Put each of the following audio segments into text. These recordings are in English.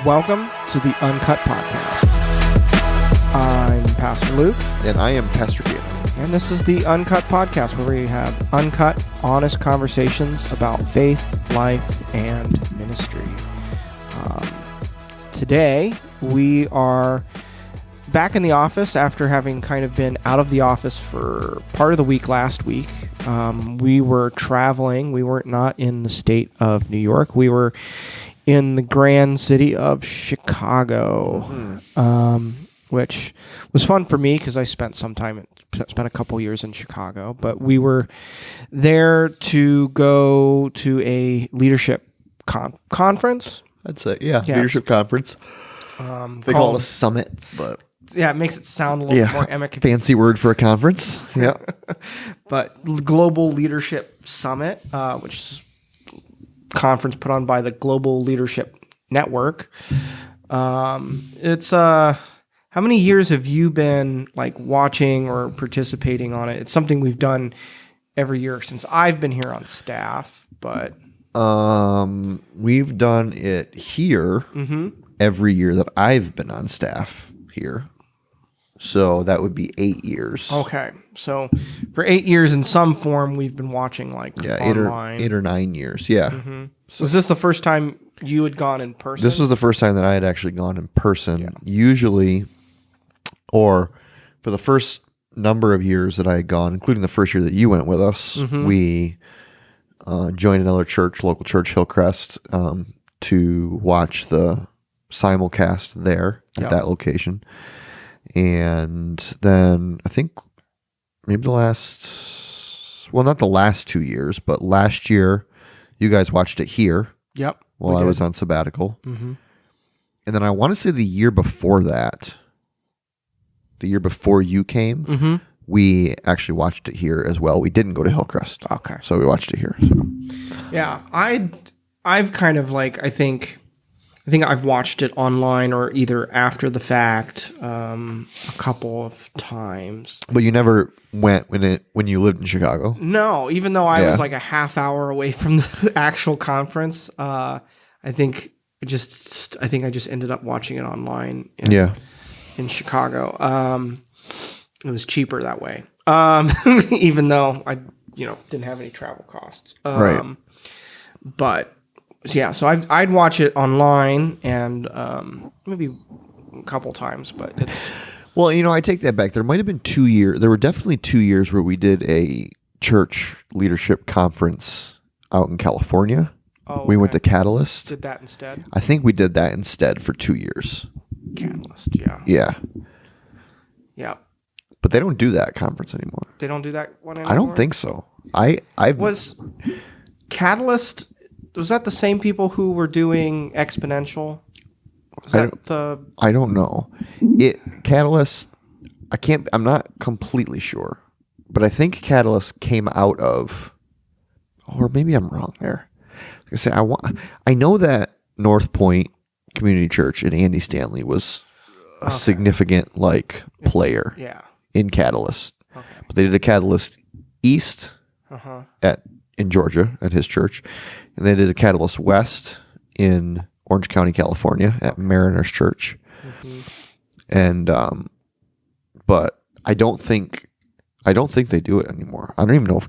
Welcome to the Uncut podcast. I'm Pastor Luke. And I am Pastor Jim. And this is the Uncut podcast, where we have uncut, honest conversations about faith, life, and ministry. Today, we are back in the office after having kind of been out of the office for part of the week last week. We were traveling. We were not in the state of New York. We were in the grand city of Chicago, which was fun for me because I spent a couple years in Chicago. But we were there to go to a leadership conference. I'd say, yeah. Leadership conference. They call it a summit, but yeah, it makes it sound a little more emic. Fancy word for a conference. Yeah. But Global Leadership Summit, which is conference put on by the Global Leadership Network. It's how many years have you been like watching or participating on it? It's something we've done every year since I've been here on staff, but we've done it here every year that I've been on staff here. So that would be 8 years. Okay. So for 8 years in some form, we've been watching online. 8 or 9 years. Yeah. So was this the first time you had gone in person? This was the first time that I had actually gone in person. Yeah. Usually, or for the first number of years that I had gone, including the first year that you went with us, we joined another church, local church, Hillcrest, to watch the simulcast there at that location. And then I think maybe not the last 2 years, but last year you guys watched it here. Yep. While I was on sabbatical. And then I want to say the year before that, the year before you came, we actually watched it here as well. We didn't go to Hillcrest. Okay. So we watched it here. So. Yeah. I've kind of like, I think I've watched it online or either after the fact a couple of times. But you never went when you lived in Chicago? No, even though I was like a half hour away from the actual conference. I think I just ended up watching it online in Chicago. It was cheaper that way. Even though I didn't have any travel costs. Right. But yeah, so I'd watch it online and maybe a couple times, but it's... Well, I take that back. There might have been 2 years. There were definitely 2 years where we did a church leadership conference out in California. Oh, we went to Catalyst. Did that instead? I think we did that instead for 2 years. Catalyst, yeah. Yeah. Yeah. But they don't do that conference anymore. They don't do that one anymore? I don't think so. I Was Catalyst... Was that the same people who were doing Exponential? I don't know. Catalyst, I'm not completely sure, but I think Catalyst came out of, or maybe I'm wrong there. Like I say, I know that North Point Community Church and Andy Stanley was a significant player in Catalyst. Okay. But they did a Catalyst East in Georgia at his church. And they did a Catalyst West in Orange County, California at Mariners Church. And, but I don't think they do it anymore. I don't even know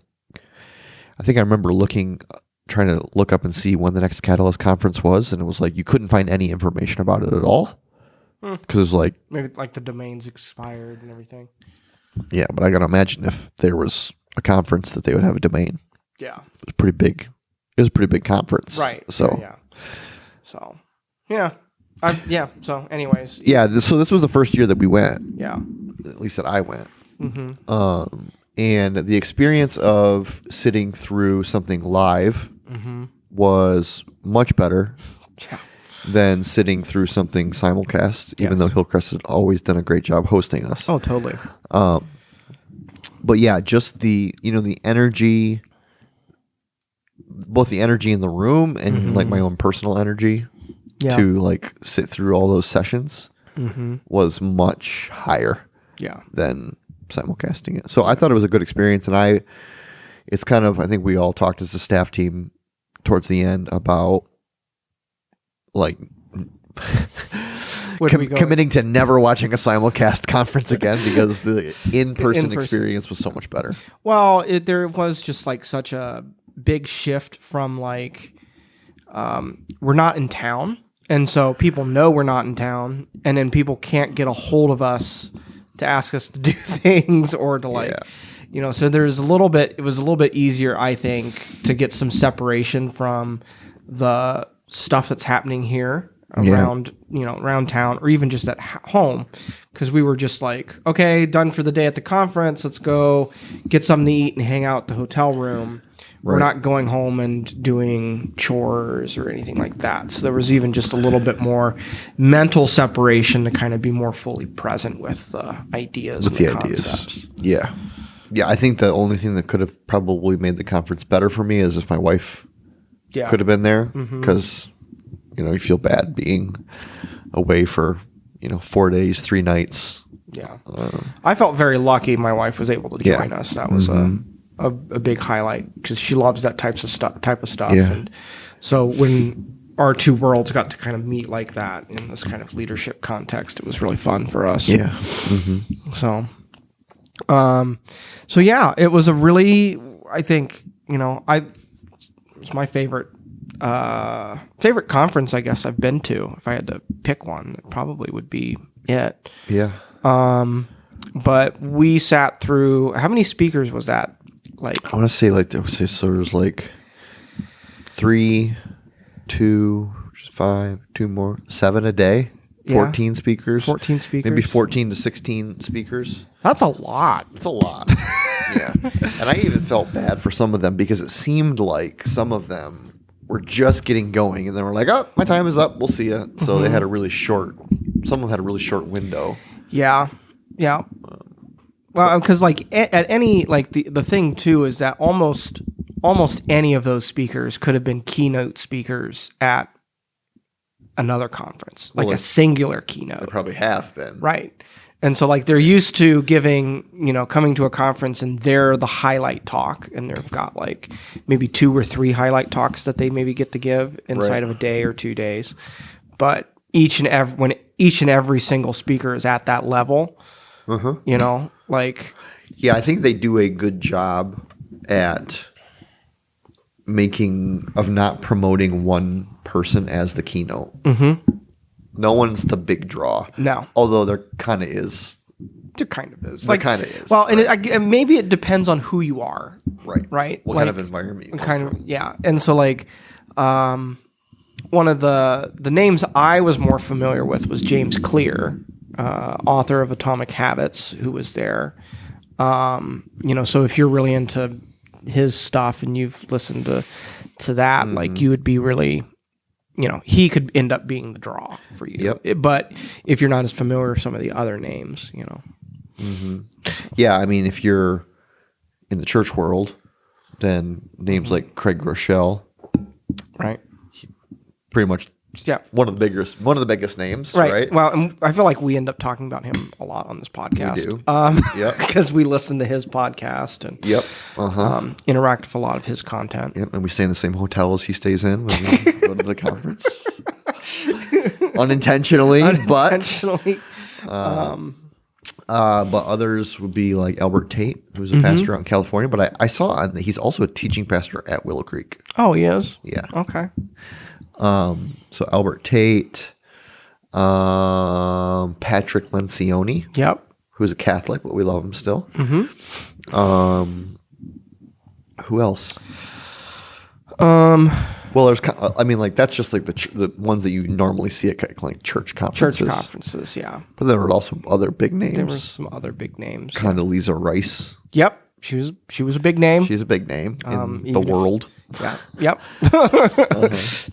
I think I remember trying to look up and see when the next Catalyst conference was. And it was like, you couldn't find any information about it at all. Because it was like... Maybe like the domains expired and everything. Yeah, but I got to imagine if there was a conference that they would have a domain. Yeah. It was pretty big. It was a pretty big conference. Right. So, yeah. So, yeah. So, anyways. Yeah. So this was the first year that we went. Yeah. At least that I went. And the experience of sitting through something live was much better than sitting through something simulcast, even though Hillcrest had always done a great job hosting us. Oh, totally. But yeah, just the energy, both the energy in the room and like my own personal energy to sit through all those sessions was much higher than simulcasting it. So I thought it was a good experience, and I think we all talked as a staff team towards the end about Committing to never watching a simulcast conference again because the in-person experience was so much better. Well, there was just like such a big shift from like we're not in town, and so people know we're not in town, and then people can't get a hold of us to ask us to do things or to like, so it was a little bit easier, I think, to get some separation from the stuff that's happening here around, around town or even just at home. Cause we were just like, okay, done for the day at the conference. Let's go get something to eat and hang out at the hotel room. Right. We're not going home and doing chores or anything like that. So there was even just a little bit more mental separation to kind of be more fully present with the ideas and the concepts. Yeah. Yeah. I think the only thing that could have probably made the conference better for me is if my wife could have been there, because, you feel bad being away for, 4 days, 3 nights. Yeah. I felt very lucky my wife was able to join us. That was a big highlight because she loves that type of stuff. Yeah. And so when our two worlds got to kind of meet like that in this kind of leadership context, it was really fun for us. Yeah. So yeah, it was a really, I think, it was my favorite conference, I guess, I've been to. If I had to pick one, it probably would be it. Yeah. But we sat through, how many speakers was that? Like, I want to say so there was like 3, 2, 5, 2 more, 7 a day, 14 speakers. 14 speakers. Maybe 14 to 16 speakers. That's a lot. It's a lot. Yeah. And I even felt bad for some of them because it seemed like some of them were just getting going and then we're like, oh, my time is up. We'll see you. So they had some of them had a really short window. Yeah. Yeah. Well, because like at any, like the thing too is that almost any of those speakers could have been keynote speakers at another conference, like a singular keynote. They probably have been. Right. And so like they're used to coming to a conference and they're the highlight talk, and they've got like maybe 2 or 3 highlight talks that they maybe get to give inside of a day or 2 days. But when each and every single speaker is at that level, yeah, I think they do a good job at not promoting one person as the keynote. No one's the big draw. No. Although there kind of is. There kind of is. There kind of is. Well, right. And maybe it depends on who you are. Right. Right. What kind of environment you come from. Yeah. And so like, one of the names I was more familiar with was James Clear, author of Atomic Habits, who was there. So if you're really into his stuff and you've listened to that, like you would be really, he could end up being the draw for you. Yep. But if you're not as familiar with some of the other names, Yeah, I mean, if you're in the church world, then names like Craig Rochelle, right? Pretty much. Yeah, one of the biggest names, right? Well, and I feel like we end up talking about him a lot on this podcast. We do. Because we listen to his podcast and interact with a lot of his content. Yep, and we stay in the same hotel as he stays in when we go to the conference. Unintentionally. But others would be like Albert Tate, who's a pastor out in California. But I saw that he's also a teaching pastor at Willow Creek. Oh, he is? Yeah. Okay. So Albert Tate, Patrick Lencioni. Yep. Who's a Catholic, but we love him still. Who else? Well, there's, that's just like the ones that you normally see at like church conferences. Church conferences, yeah. But there were also other big names. There were some other big names. Condoleezza Rice. Yep. She was a big name. She's a big name in the world. Yeah. Yep.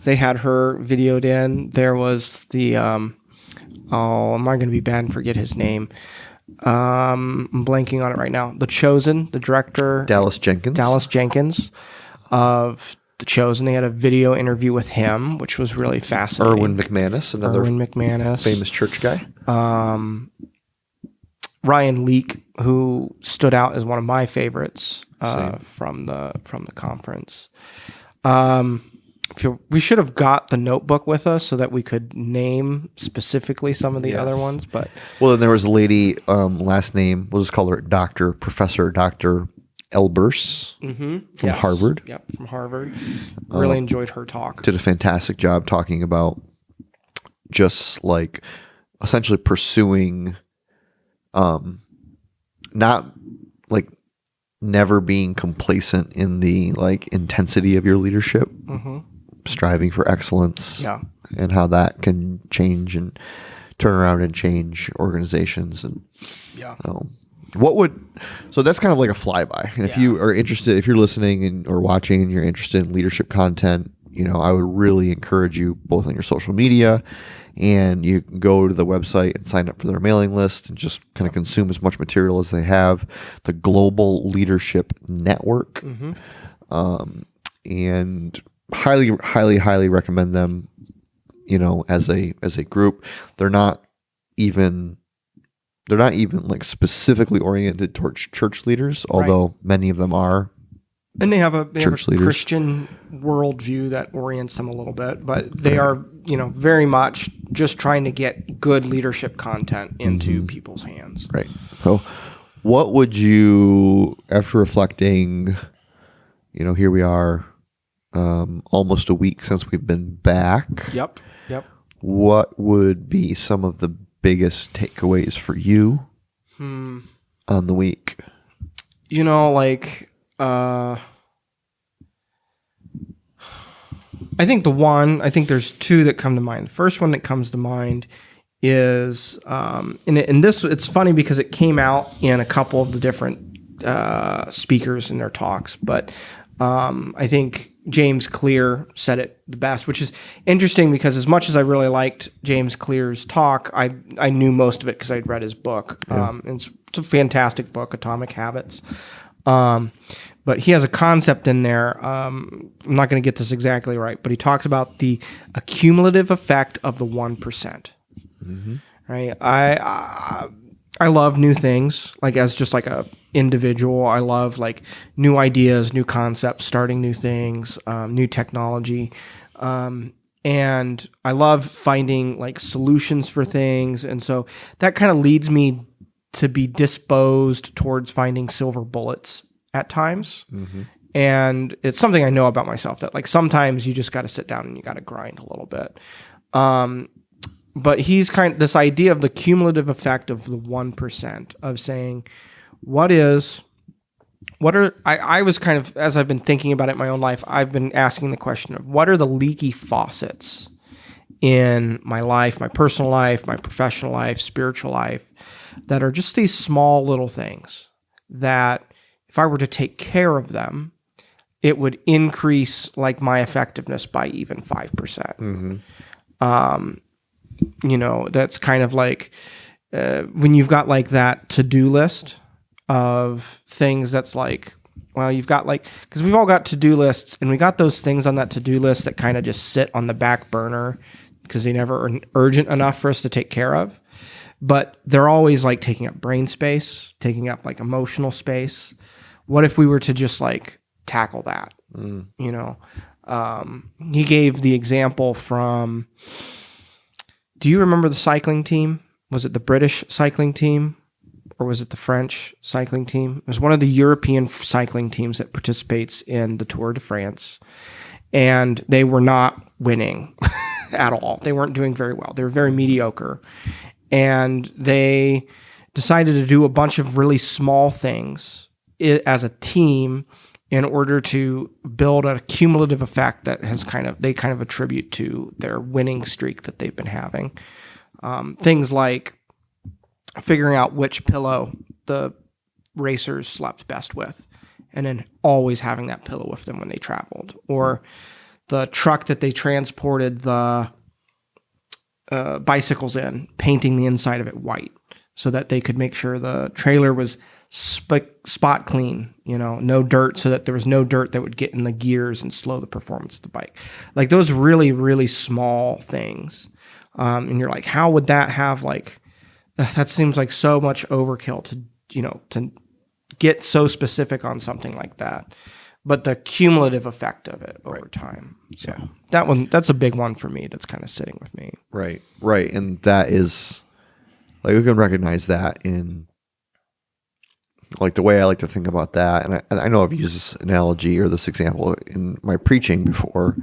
They had her videoed in. There was the am I going to be bad and forget his name? I'm blanking on it right now. The Chosen, the director, Dallas Jenkins of The Chosen. They had a video interview with him, which was really fascinating. Erwin McManus, famous church guy. Ryan Leaky, who stood out as one of my favorites from the conference. we should have got the notebook with us so that we could name specifically some of the other ones. But well, then there was a lady, last name, we'll just call her Professor Dr. Elbers from Harvard. Yep, from Harvard. Really enjoyed her talk. Did a fantastic job talking about just like essentially pursuing, not like never being complacent in the like intensity of your leadership, striving for excellence, and how that can change and turn around and change organizations. And so that's kind of like a flyby. And if you are interested, if you're listening or watching and you're interested in leadership content, I would really encourage you both on your social media, and you can go to the website and sign up for their mailing list and just kind of consume as much material as they have. The Global Leadership Network, and highly, highly, highly recommend them. As a group, they're not even like specifically oriented towards church leaders, although many of them are. And they have a Christian worldview that orients them a little bit, but they are, very much just trying to get good leadership content into people's hands. Right. So what would you, after reflecting, here we are, almost a week since we've been back. Yep. What would be some of the biggest takeaways for you on the week? I think there's two that come to mind. The first one that comes to mind is, it's funny because it came out in a couple of the different speakers in their talks, but I think James Clear said it the best, which is interesting because as much as I really liked James Clear's talk, I knew most of it because I'd read his book. It's a fantastic book, Atomic Habits. But he has a concept in there. I'm not going to get this exactly right, but he talks about the accumulative effect of the 1%. Right? I love new things, like as just like a individual. I love like new ideas, new concepts, starting new things, new technology. And I love finding like solutions for things. And so that kind of leads me to be disposed towards finding silver bullets at times. And it's something I know about myself that like sometimes you just got to sit down and you got to grind a little bit. But he's this idea of the cumulative effect of the 1% of saying, I was kind of, as I've been thinking about it in my own life, I've been asking the question of what are the leaky faucets in my life, my personal life, my professional life, spiritual life, that are just these small little things that if I were to take care of them, it would increase like my effectiveness by even 5%. That's kind of like when you've got like that to-do list of things that's like, well, you've got like, because we've all got to-do lists and we got those things on that to-do list that kind of just sit on the back burner because they never are urgent enough for us to take care of. But they're always like taking up brain space, taking up like emotional space. What if we were to just like tackle that? He gave the example from, do you remember the cycling team? Was it the British cycling team or was it the French cycling team? It was one of the European cycling teams that participates in the Tour de France. And they were not winning at all. They weren't doing very well. They were very mediocre. And they decided to do a bunch of really small things as a team in order to build a cumulative effect that they kind of attribute to their winning streak that they've been having. Things like figuring out which pillow the racers slept best with, and then always having that pillow with them when they traveled, or the truck that they transported the bicycles in, painting the inside of it white so that they could make sure the trailer was spot clean, no dirt, so that there was no dirt that would get in the gears and slow the performance of the bike. Like those really, really small things. And you're like, how would that have that seems like so much overkill to get so specific on something like that. but the cumulative effect of it over time. So that's a big one for me. That's kind of sitting with me. Right. And that is like, we can recognize that in like the way I like to think about that. And I know I've used this analogy or this example in my preaching before,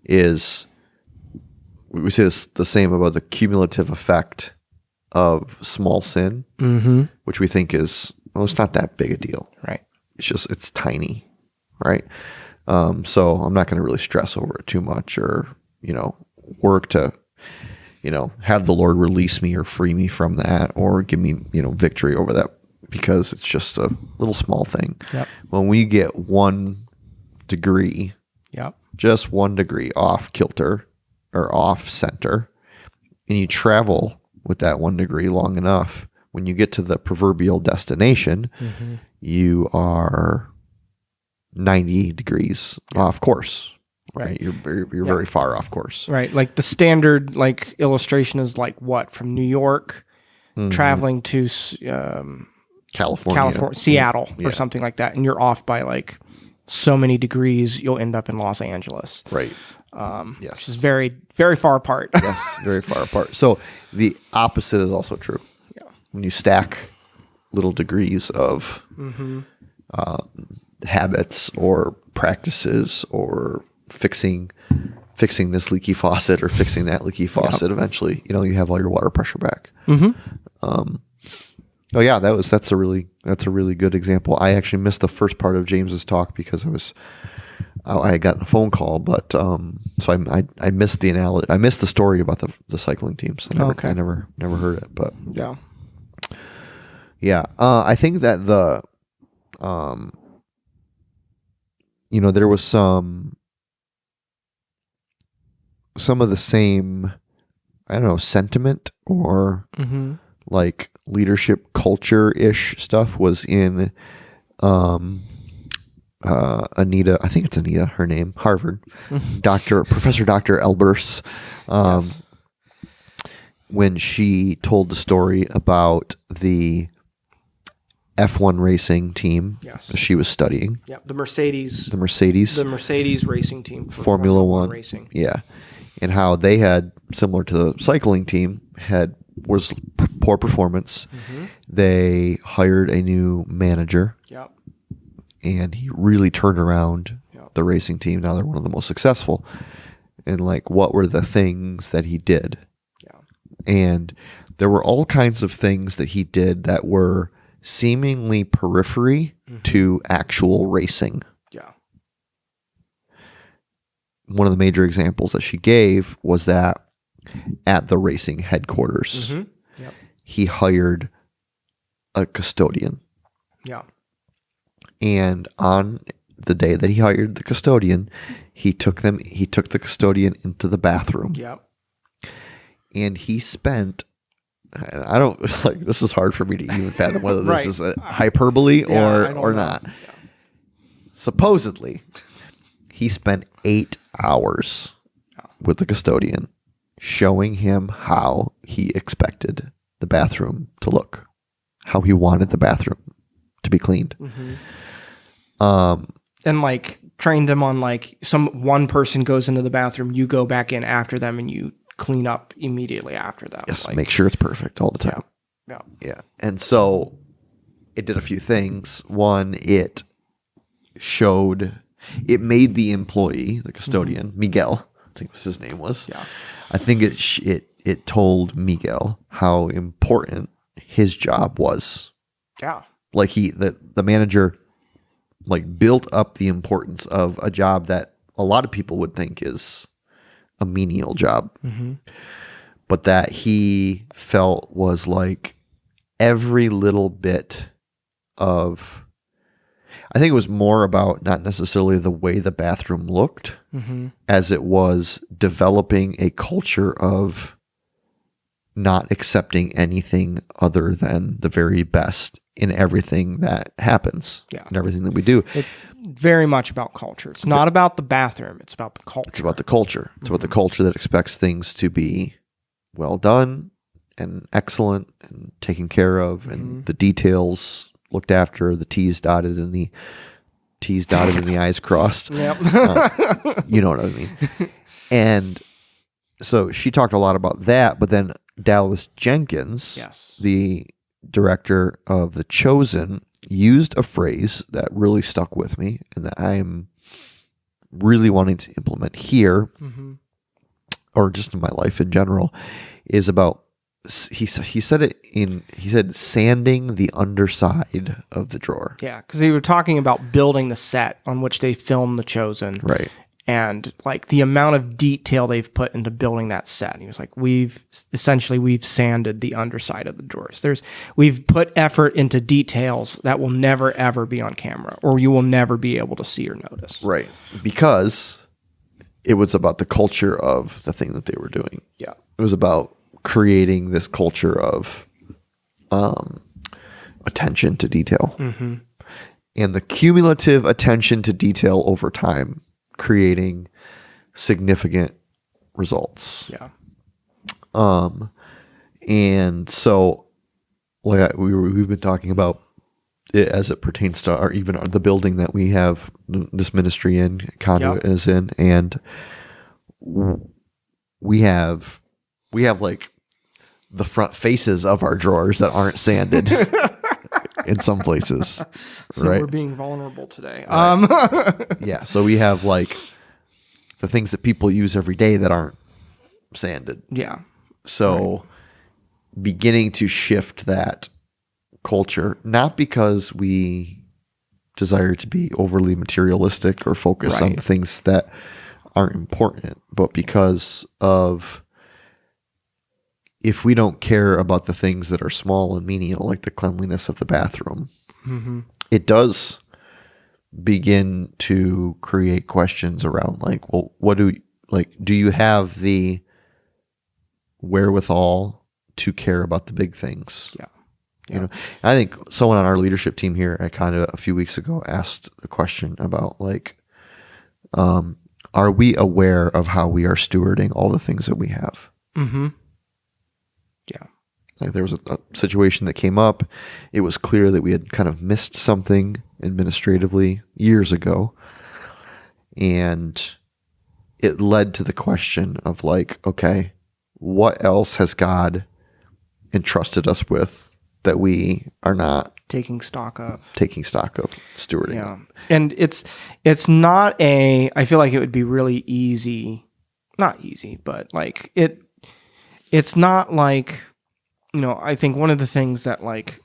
is we say this the same about the cumulative effect of small sin, which we think is, well, it's not that big a deal. Right. It's tiny. Right. So I'm not going to really stress over it too much, or, work to, have the Lord release me or free me from that, or give me, victory over that, because it's just a little small thing. Yep. When we get 1 degree, just 1 degree off kilter or off center, and you travel with that 1 degree long enough, when you get to the proverbial destination, you are 90 degrees off course. Right. You're very far off course. Right. Like the standard illustration is what, from New York traveling to California, Seattle or something like that, and you're off by so many degrees, you'll end up in Los Angeles. Right. Yes. Which is very, very far apart. Yes, very far apart. So the opposite is also true. Yeah. When you stack little degrees of habits or practices, or fixing this leaky faucet or fixing that leaky faucet, eventually, you have all your water pressure back. Oh yeah, that's a really good example. I actually missed the first part of James's talk because I had gotten a phone call, but so I missed the analogy. I missed the story about the cycling teams. I never heard it, but I think that there was some of the same, I don't know, sentiment or leadership culture-ish stuff was in Anita, I think it's Anita, her name, Harvard, Professor Dr. Elbers, when she told the story about the F1 racing team she was studying. Yeah, the Mercedes racing team for Formula One racing. Yeah. And how they had, similar to the cycling team, was poor performance. They hired a new manager. Yep. And he really turned around the racing team. Now they're one of the most successful. And what were the things that he did? Yeah. And there were all kinds of things that he did that were seemingly periphery to actual racing. Yeah. One of the major examples that she gave was that at the racing headquarters, he hired a custodian. Yeah. And on the day that he hired the custodian, he took the custodian into the bathroom. Yep. And he spent, I don't, this is hard for me to even fathom whether this is a hyperbole or not. Yeah. Supposedly, he spent 8 hours with the custodian showing him how he expected the bathroom to look, how he wanted the bathroom to be cleaned. And trained him on one person goes into the bathroom, you go back in after them and you clean up immediately after them. Yes, make sure it's perfect all the time. Yeah. And so it did a few things. One, it made the employee, the custodian, Miguel, I think his name was. Yeah. I think it told Miguel how important his job was. Yeah. The manager built up the importance of a job that a lot of people would think is a menial job, but that he felt was every little bit of, I think it was more about not necessarily the way the bathroom looked as it was developing a culture of not accepting anything other than the very best in everything that happens, in everything that we do. It's very much about culture. It's not about the bathroom. It's about the culture. It's about the culture. It's about the culture that expects things to be well done and excellent and taken care of, and the details looked after, the T's dotted and the T's dotted and the I's crossed. Yep. You know what I mean? And so she talked a lot about that, but then Dallas Jenkins, Yes. the director of The Chosen, used a phrase that really stuck with me and that I'm really wanting to implement here, or just in my life in general, is about, he said sanding the underside of the drawer. Yeah, because they were talking about building the set on which they filmed The Chosen. Right. And like the amount of detail they've put into building that set. And he was like, we've sanded the underside of the drawers. We've put effort into details that will never, ever be on camera, or you will never be able to see or notice. Right. Because it was about the culture of the thing that they were doing. Yeah. It was about creating this culture of attention to detail. And the cumulative attention to detail over time, creating significant results. Yeah. And so like we've been talking about it as it pertains to the building that we have this ministry in, Conduit is in, and we have like the front faces of our drawers that aren't sanded in some places, right? We're being vulnerable today. Right. Yeah. So we have like the things that people use every day that aren't sanded. Yeah. So beginning to shift that culture, not because we desire to be overly materialistic or focus on the things that aren't important, but because of, if we don't care about the things that are small and menial, like the cleanliness of the bathroom, it does begin to create questions around like, well, do you have the wherewithal to care about the big things? Yeah. You know, I think someone on our leadership team here at Conduit a few weeks ago asked a question about like, are we aware of how we are stewarding all the things that we have? Yeah. Like there was a situation that came up. It was clear that we had kind of missed something administratively years ago. And it led to the question of like, okay, what else has God entrusted us with that we are not taking stock of stewarding? Yeah. And it's not I feel like it would be really easy, not easy, but like it's not like, you know, I think one of the things that like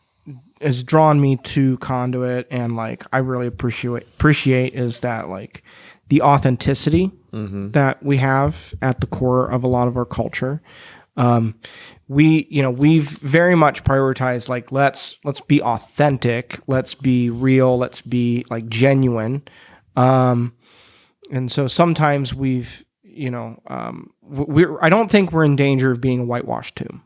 has drawn me to Conduit and like I really appreciate is that like the authenticity that we have at the core of a lot of our culture. We've very much prioritized like let's be authentic, let's be real, let's be like genuine. And so sometimes I don't think we're in danger of being a whitewashed tomb.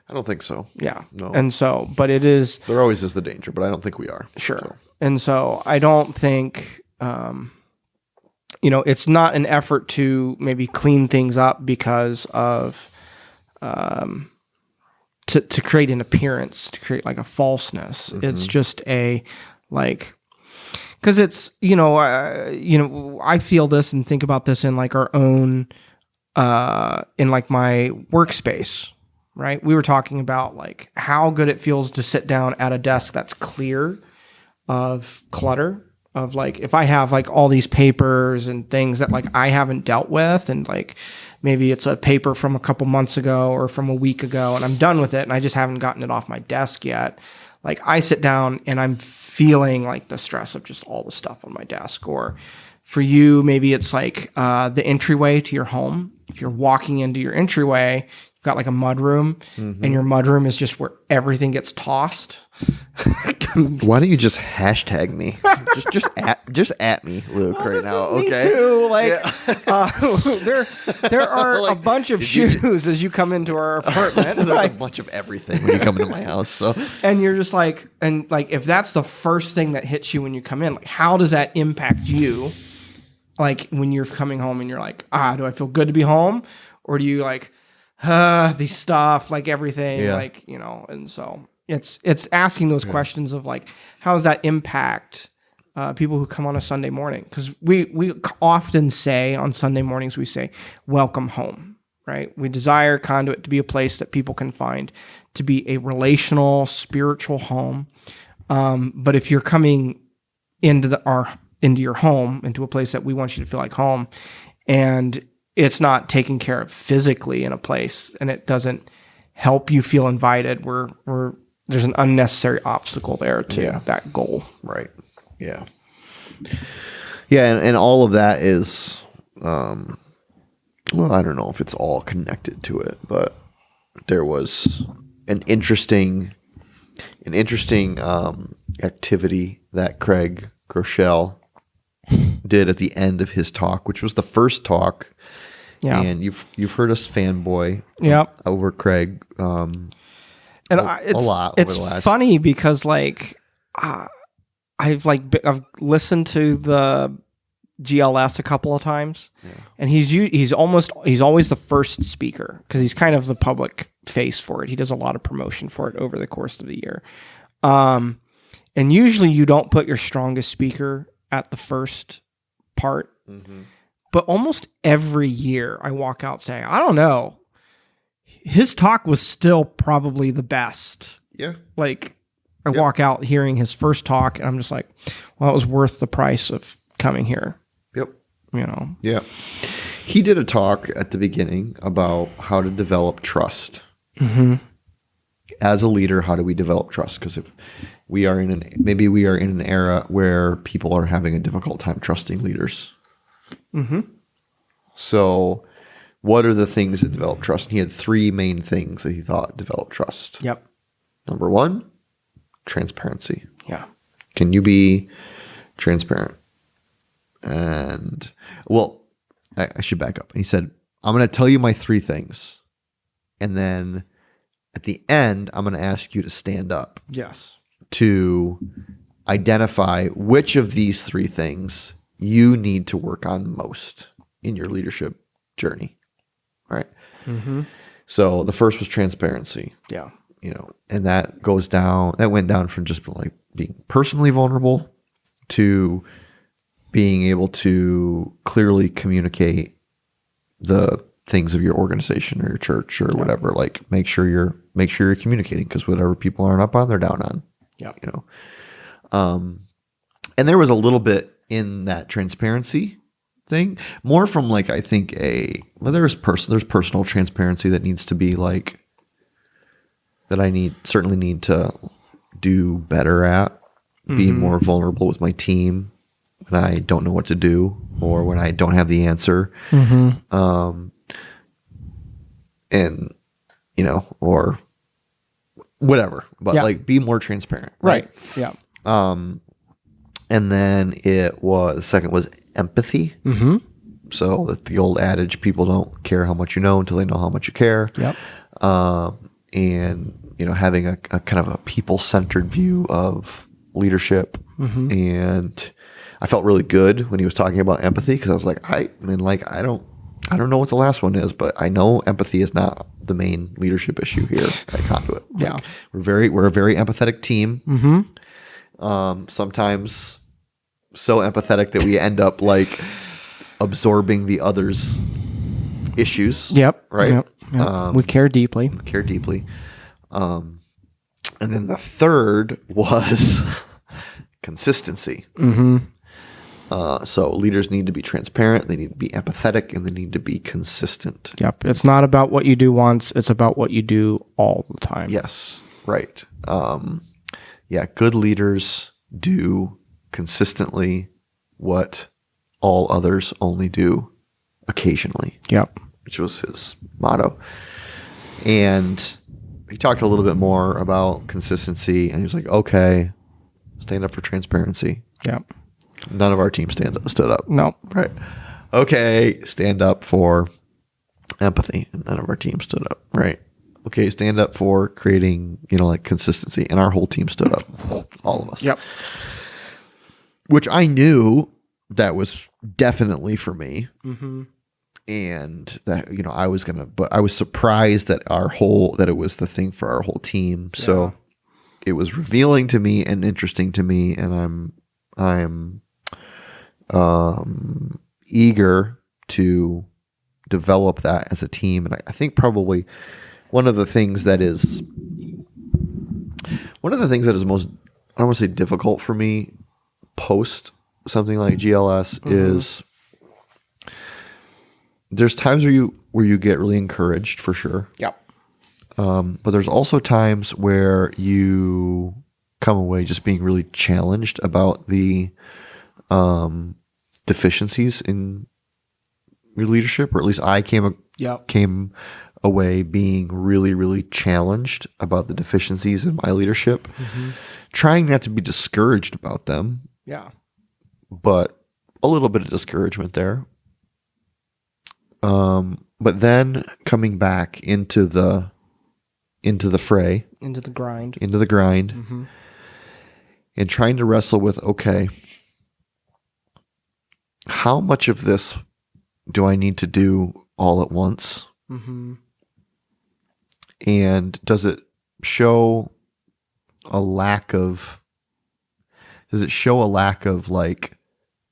I don't think so. Yeah. No. And so, but it is. There always is the danger, but I don't think we are. Sure. So. And so I don't think, it's not an effort to maybe clean things up because of, to create an appearance, to create like a falseness. It's just because it's, I feel this and think about this in like our own, in like my workspace, right? We were talking about like how good it feels to sit down at a desk that's clear of clutter, of like, if I have like all these papers and things that like I haven't dealt with, and like maybe it's a paper from a couple months ago or from a week ago and I'm done with it and I just haven't gotten it off my desk yet. Like I sit down and I'm feeling like the stress of just all the stuff on my desk. Or for you, maybe it's like the entryway to your home. If you're walking into your entryway, you've got like a mud room, and your mud room is just where everything gets tossed. Why don't you just hashtag me? just at me, Luke, right now. Okay. Me too. Like there are like, a bunch of shoes as you come into our apartment. There's a bunch of everything when you come into my house. So and you're just like, and like if that's the first thing that hits you when you come in, like how does that impact you? Like when you're coming home and you're like, do I feel good to be home? Or do you like, these stuff, like everything, like, and so it's asking those questions of like, how does that impact people who come on a Sunday morning, because we often say on Sunday mornings, we say, welcome home, right? We desire Conduit to be a place that people can find to be a relational, spiritual home. But if you're coming into your home, into a place that we want you to feel like home, and it's not taken care of physically in a place, and it doesn't help you feel invited, there's an unnecessary obstacle there to that goal. Right. Yeah. Yeah. And all of that is, well, I don't know if it's all connected to it, but there was an interesting activity that Craig Groeschel did at the end of his talk, which was the first talk. Yeah. And you've heard us fanboy over Craig a lot. It's funny because I've listened to the GLS a couple of times, and he's always the first speaker because he's kind of the public face for it. He does a lot of promotion for it over the course of the year. And usually you don't put your strongest speaker at the first part, but almost every year I walk out saying, I don't know, his talk was still probably the best. Yeah. I walk out hearing his first talk and I'm just like, well, it was worth the price of coming here. Yep. Yeah. He did a talk at the beginning about how to develop trust. As a leader, how do we develop trust? Because if we are in an era where people are having a difficult time trusting leaders. So what are the things that develop trust? And he had 3 main things that he thought develop trust. Yep. Number 1, transparency. Yeah. Can you be transparent? And well, I should back up. He said, I'm going to tell you my 3 things. And then at the end, I'm going to ask you to stand up. Yes. To identify which of these 3 things you need to work on most in your leadership journey. Right. So the first was transparency. Yeah. And that went down from just being personally vulnerable to being able to clearly communicate the things of your organization or your church or whatever. Make sure you're communicating, because whatever people aren't up on, they're down on. Yeah. And there was a little bit in that transparency thing, more from I think there's personal transparency that needs to be that I certainly need to do better at, being more vulnerable with my team when I don't know what to do or when I don't have the answer. And or whatever, but be more transparent. Right. Yeah. And then the second was empathy. So the old adage, people don't care how much you know until they know how much you care. Yep. And having a kind of a people-centered view of leadership. And I felt really good when he was talking about empathy, because I was like, I don't know what the last one is, but I know empathy is not the main leadership issue here at Conduit. Yeah. We're a very empathetic team. Sometimes so empathetic that we end up absorbing the other's issues. Yep. Right. Yep. We care deeply. And then the third was consistency. So leaders need to be transparent, they need to be empathetic, and they need to be consistent. Yep. It's not about what you do once, it's about what you do all the time. Yes. Right. Good leaders do consistently what all others only do occasionally. Yep. Which was his motto. And he talked a little bit more about consistency, and he was like, okay, stand up for transparency. Yep. None of our team stood up. No. Right. Okay, stand up for empathy, and none of our team stood up. Right. Okay, stand up for creating, consistency, and our whole team stood up. All of us. Yep. Which I knew that was definitely for me. And that, but I was surprised that that it was the thing for our whole team. So it was revealing to me and interesting to me, and I'm eager to develop that as a team. And I think probably one of the things that is most, I don't want to say difficult for me post something like GLS is there's times where you get really encouraged for sure. Yep. But there's also times where you come away just being really challenged about the deficiencies in your leadership, or at least I came away being really, really challenged about the deficiencies in my leadership, trying not to be discouraged about them. Yeah. But a little bit of discouragement there. But then coming back into the fray, into the grind, and trying to wrestle with, okay, how much of this do I need to do all at once? And does it show a lack of like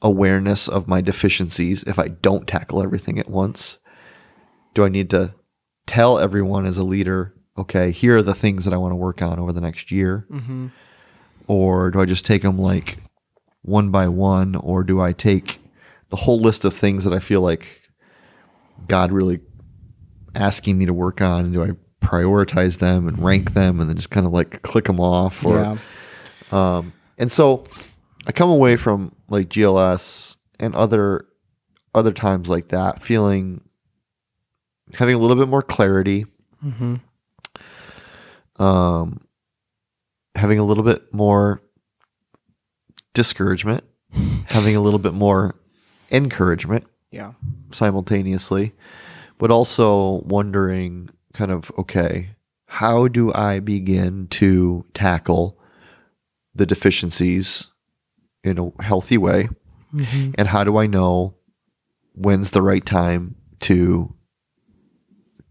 awareness of my deficiencies if I don't tackle everything at once? Do I need to tell everyone as a leader, okay, here are the things that I want to work on over the next year? Or do I just take them like one by one? Or do I take the whole list of things that I feel like God really asking me to work on, and do I prioritize them and rank them and then just kind of like click them off? Or, and so I come away from like GLS and other times like that having a little bit more clarity, having a little bit more discouragement, having a little bit more encouragement, simultaneously, but also wondering kind of, okay, how do I begin to tackle the deficiencies in a healthy way? And how do I know when's the right time to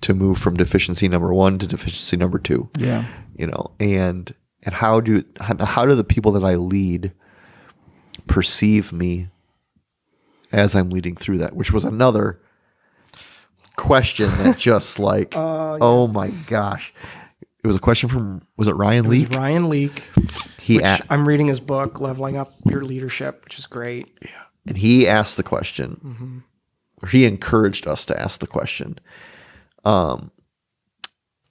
move from deficiency number 1 to deficiency number 2? And how do the people that I lead perceive me as I'm leading through that? Which was another question that just like, oh my gosh. It was a question from, was it Ryan Leak? It was Ryan Leak. I'm reading his book, Leveling Up Your Leadership, which is great. Yeah. And he asked the question, or he encouraged us to ask the question,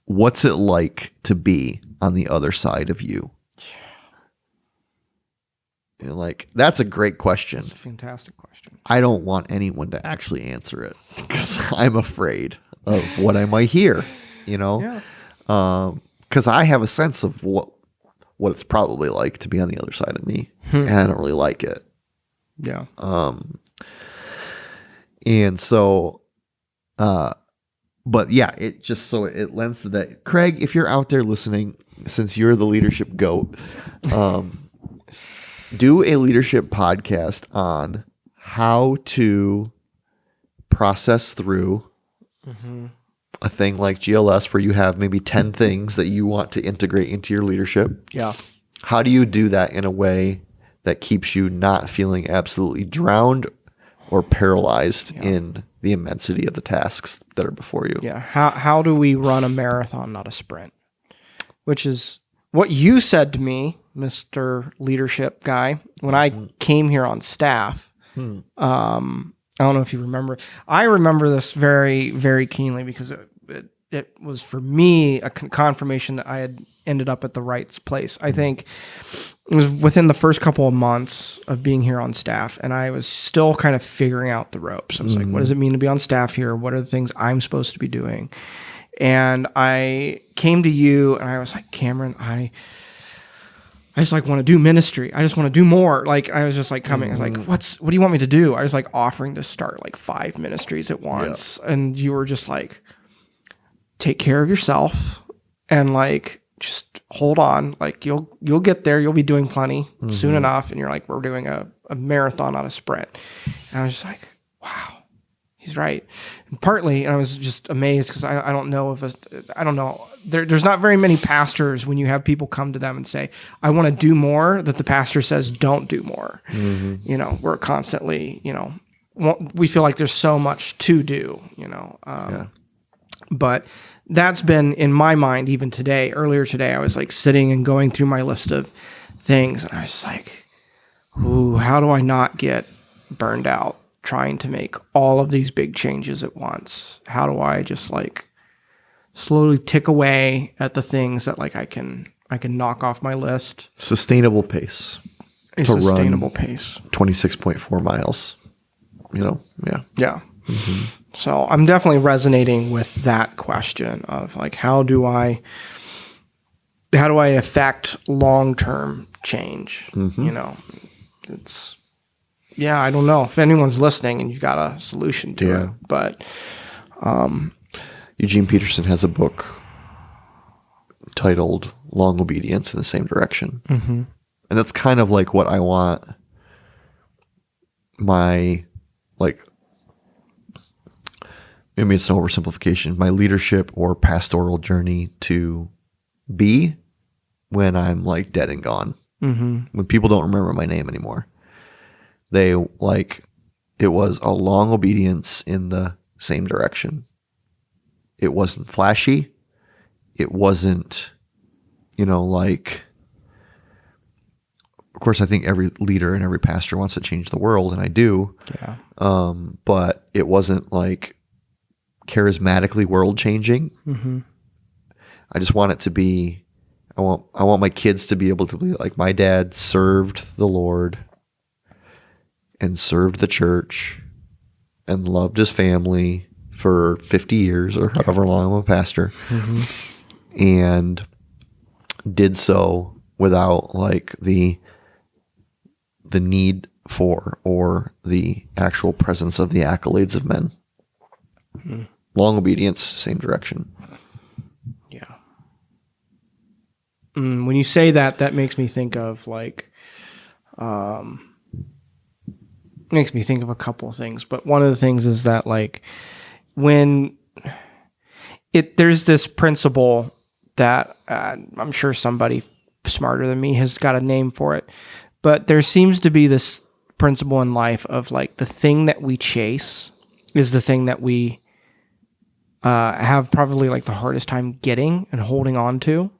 what's it like to be on the other side of you? And like, that's a great question. It's a fantastic question. I don't want anyone to actually answer it because I'm afraid of what I might hear, because I have a sense of what it's probably like to be on the other side of me, and I don't really like it. Yeah. And so, but yeah, it just, so it lends to that. Craig, if you're out there listening, since you're the leadership goat, do a leadership podcast on how to process through a thing like GLS, where you have maybe 10 things that you want to integrate into your leadership. Yeah. How do you do that in a way that keeps you not feeling absolutely drowned or paralyzed in the immensity of the tasks that are before you? Yeah. How do we run a marathon, not a sprint? Which is what you said to me, Mr. Leadership Guy, when I came here on staff. I don't know if you remember. I remember this very, very keenly because it was, for me, a confirmation that I had ended up at the right place. I think it was within the first couple of months of being here on staff, and I was still kind of figuring out the ropes. I was like, what does it mean to be on staff here? What are the things I'm supposed to be doing? And I came to you, and I was like, Cameron, I just like want to do ministry. I just want to do more. Like, I was just like coming. I was like, what do you want me to do? I was like offering to start like 5 ministries at once. Yeah. And you were just like, take care of yourself and like, just hold on. Like you'll get there. You'll be doing plenty soon enough. And you're like, we're doing a marathon, not a sprint. And I was just like, wow, he's he's right. And partly, and I was just amazed because I don't know I don't know. There's not very many pastors when you have people come to them and say, I want to do more, that the pastor says, don't do more. Mm-hmm. We're constantly, we feel like there's so much to do, but that's been in my mind even today. Earlier today, I was like sitting and going through my list of things, and I was like, ooh, how do I not get burned out trying to make all of these big changes at once? How do I just like slowly tick away at the things that like I can knock off my list? Sustainable pace. A sustainable pace. 26.4 miles. Yeah. Mm-hmm. So I'm definitely resonating with that question of like, how do I affect long-term change? Mm-hmm. I don't know if anyone's listening and you got a solution to it, but Eugene Peterson has a book titled Long Obedience in the Same Direction. Mm-hmm. And that's kind of like what I want my, like, maybe it's an oversimplification, my leadership or pastoral journey to be when I'm like dead and gone. Mm-hmm. When people don't remember my name anymore. It was a long obedience in the same direction. It wasn't flashy. It wasn't, of course, I think every leader and every pastor wants to change the world, and I do. Yeah. But it wasn't like charismatically world changing. Mm-hmm. I just want it to be, I want my kids to be able to be like, my dad served the Lord and served the church and loved his family for 50 years or however long I'm a pastor, mm-hmm. and did so without like the need for or the actual presence of the accolades of men. Mm-hmm. Long obedience, same direction. Yeah. When you say that makes me think of like, makes me think of a couple of things, but one of the things is that like when there's this principle that I'm sure somebody smarter than me has got a name for it, but there seems to be this principle in life of like the thing that we chase is the thing that we have probably like the hardest time getting and holding on to.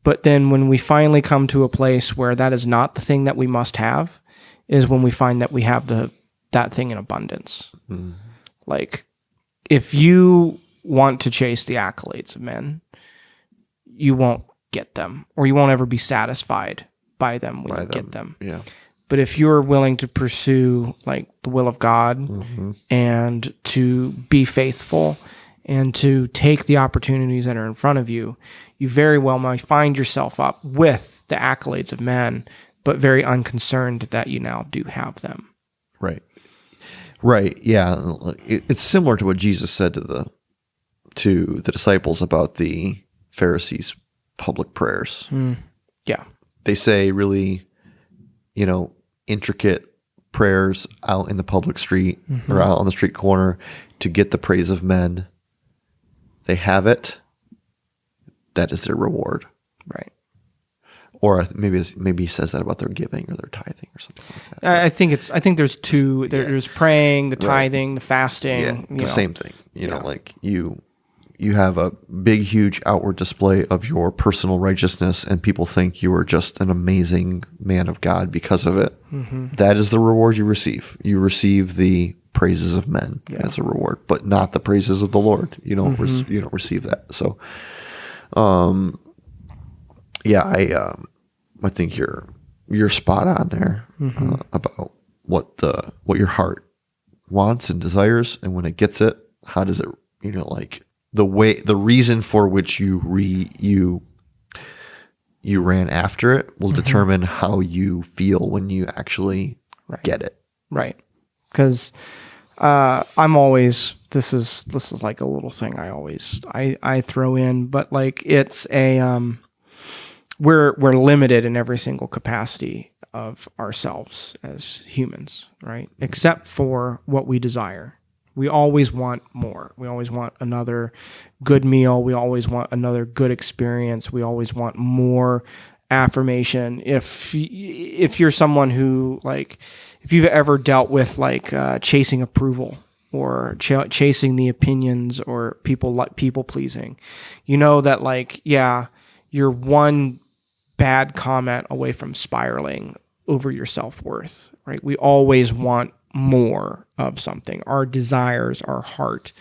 But then when we finally come to a place where that is not the thing that we must have, is when we find that we have that thing in abundance. Like, if you want to chase the accolades of men, you won't get them, or you won't ever be satisfied by them when you get them. Yeah. But if you're willing to pursue like the will of God, mm-hmm. and to be faithful and to take the opportunities that are in front of you, you very well might find yourself up with the accolades of men, but very unconcerned that you now do have them. Right. Yeah. It's similar to what Jesus said to the disciples about the Pharisees' public prayers. Yeah. They say really, intricate prayers out in the public street, mm-hmm. or out on the street corner to get the praise of men. They have it. That is their reward. Right. Or maybe he says that about their giving or their tithing or something like that. I think there's two. There's praying, the tithing, the fasting. Yeah, it's the same thing. Like you have a big, huge outward display of your personal righteousness, and people think you are just an amazing man of God because of it. Mm-hmm. That is the reward you receive. You receive the praises of men as a reward, but not the praises of the Lord. You don't mm-hmm. you don't receive that. So, I think you're spot on there mm-hmm. About what your heart wants and desires, and when it gets it, how does it, like the reason for which you ran after it will mm-hmm. determine how you feel when you actually get it. Right. Because I'm always, this is like a little thing I throw in, but like it's we're limited in every single capacity of ourselves as humans, right? Except for what we desire. We always want more. We always want another good meal. We always want another good experience. We always want more affirmation. If you're someone who, like, if you've ever dealt with like chasing approval or chasing the opinions or people pleasing, you know that, like, yeah, you're one bad comment away from spiraling over your self-worth, right? We always want more of something. Our desires, our heart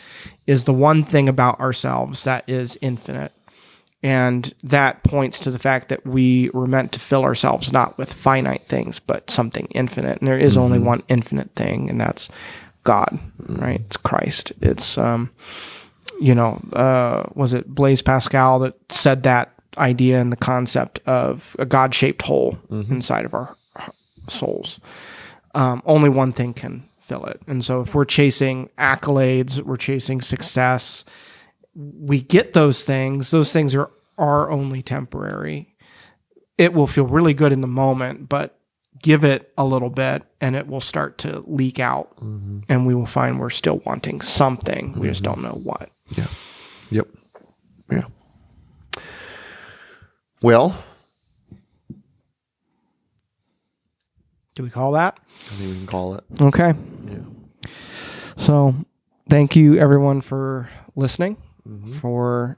is the one thing about ourselves that is infinite. And that points to the fact that we were meant to fill ourselves not with finite things, but something infinite. And there is only one infinite thing, and that's God, right? It's Christ. It's, was it Blaise Pascal that said that idea and the concept of a God-shaped hole inside of our souls? Only one thing can fill it. And so if we're chasing accolades, we're chasing success, we get those things are only temporary. It will feel really good in the moment, but give it a little bit and it will start to leak out, and we will find we're still wanting something. We just don't know what. Yeah. Yep. Yeah. Well, do we call that? I think we can call it. Okay. Yeah. So thank you everyone for listening, for,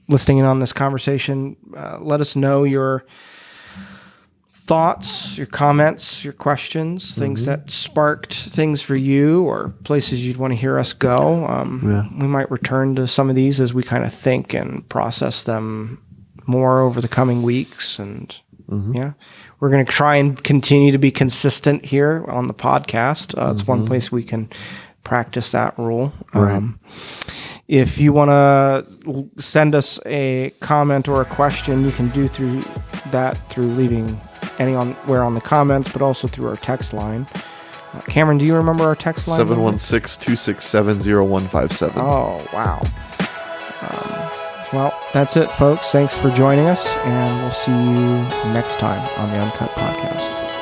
listening in on this conversation. Let us know your thoughts, your comments, your questions, things that sparked things for you or places you'd want to hear us go. We might return to some of these as we kind of think and process them more over the coming weeks. And we're going to try and continue to be consistent here on the podcast. It's one place we can practice that rule. Right. If you want to send us a comment or a question, you can do through leaving anywhere on the comments, but also through our text line. Cameron, do you remember our text line? 716-267-0157. Oh, wow. Well, that's it, folks. Thanks for joining us, and we'll see you next time on the Uncut Podcast.